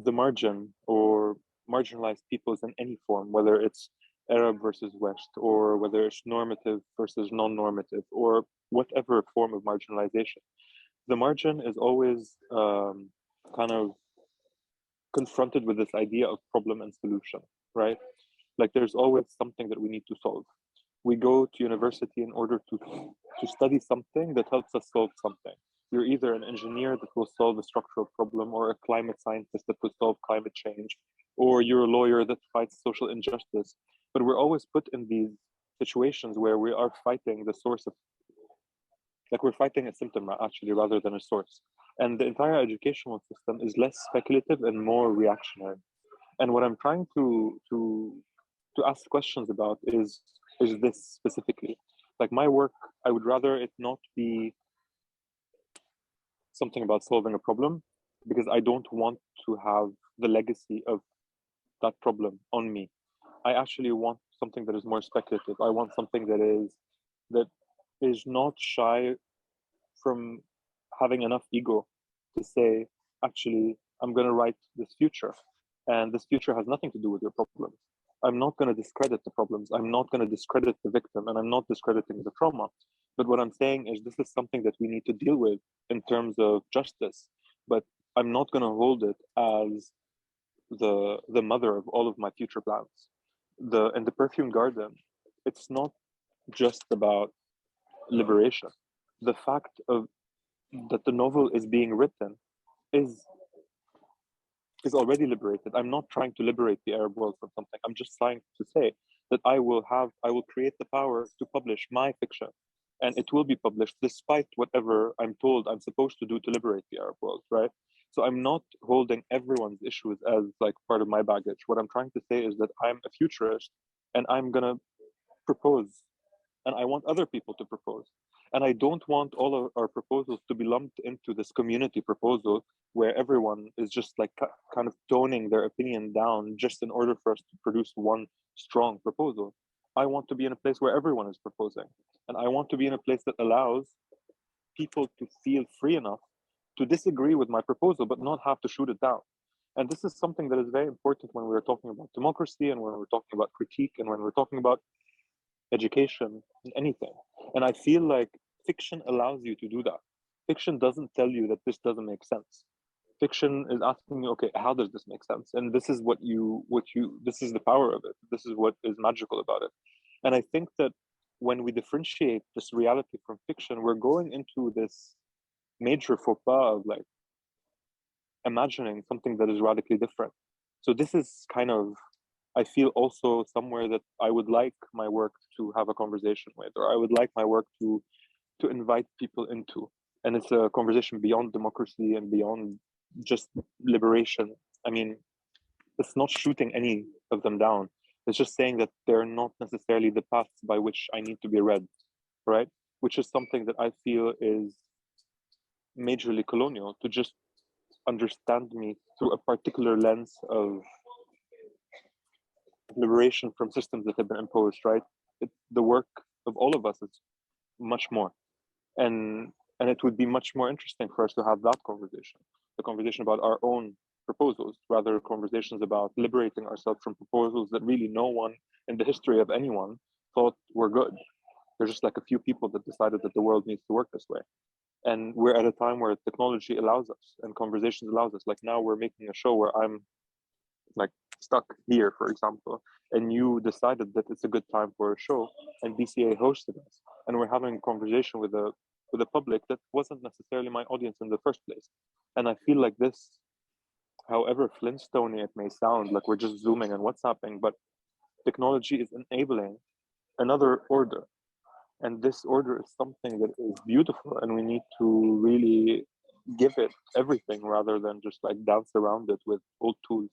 the margin or marginalized peoples in any form, whether it's Arab versus West, or whether it's normative versus non-normative, or whatever form of marginalization. The margin is always kind of confronted with this idea of problem and solution, right? Like there's always something that we need to solve. We go to university in order to study something that helps us solve something. You're either an engineer that will solve a structural problem, or a climate scientist that will solve climate change, or you're a lawyer that fights social injustice. But we're always put in these situations where we are fighting the source of, like we're fighting a symptom actually rather than a source. And the entire educational system is less speculative and more reactionary. And what I'm trying to ask questions about is this specifically. Like my work, I would rather it not be something about solving a problem, because I don't want to have the legacy of that problem on me. I actually want something that is more speculative. I want something that is not shy from having enough ego to say, actually, I'm going to write this future, and this future has nothing to do with your problems. I'm not going to discredit the problems. I'm not going to discredit the victim, and I'm not discrediting the trauma. But what I'm saying is this is something that we need to deal with in terms of justice. But I'm not going to hold it as the mother of all of my future plans. In the Perfume Garden, it's not just about liberation. The fact of that the novel is being written is already liberated. I'm not trying to liberate the Arab world from something. I'm just trying to say that I will create the power to publish my fiction, and it will be published despite whatever I'm told I'm supposed to do to liberate the Arab world, right? So I'm not holding everyone's issues as like part of my baggage. What I'm trying to say is that I'm a futurist, and I'm gonna propose, and I want other people to propose. And I don't want all of our proposals to be lumped into this community proposal where everyone is just like kind of toning their opinion down just in order for us to produce one strong proposal. I want to be in a place where everyone is proposing. And I want to be in a place that allows people to feel free enough to disagree with my proposal, but not have to shoot it down. And this is something that is very important when we're talking about democracy, and when we're talking about critique, and when we're talking about education and anything. And I feel like fiction allows you to do that. Fiction doesn't tell you that this doesn't make sense. Fiction is asking you, okay, how does this make sense? And this is this is the power of it. This is what is magical about it. And I think that when we differentiate this reality from fiction, we're going into this major faux pas of like imagining something that is radically different. So this is kind of, I feel also somewhere that I would like my work to have a conversation with, or I would like my work to invite people into. And it's a conversation beyond democracy and beyond just liberation. I mean, it's not shooting any of them down. It's just saying that they're not necessarily the paths by which I need to be read, right? Which is something that I feel is majorly colonial, to just understand me through a particular lens of liberation from systems that have been imposed, right? The work of all of us is much more. And it would be much more interesting for us to have that conversation, the conversation about our own proposals, rather conversations about liberating ourselves from proposals that really no one in the history of anyone thought were good. There's just like a few people that decided that the world needs to work this way. And we're at a time where technology allows us and conversations allows us. Like now we're making a show where I'm like stuck here, for example, and you decided that it's a good time for a show, and BCA hosted us, and we're having a conversation with the public that wasn't necessarily my audience in the first place. And I feel like this, however Flintstone it may sound, like we're just zooming and WhatsApping, but technology is enabling another order. And this order is something that is beautiful, and we need to really give it everything rather than just like dance around it with old tools.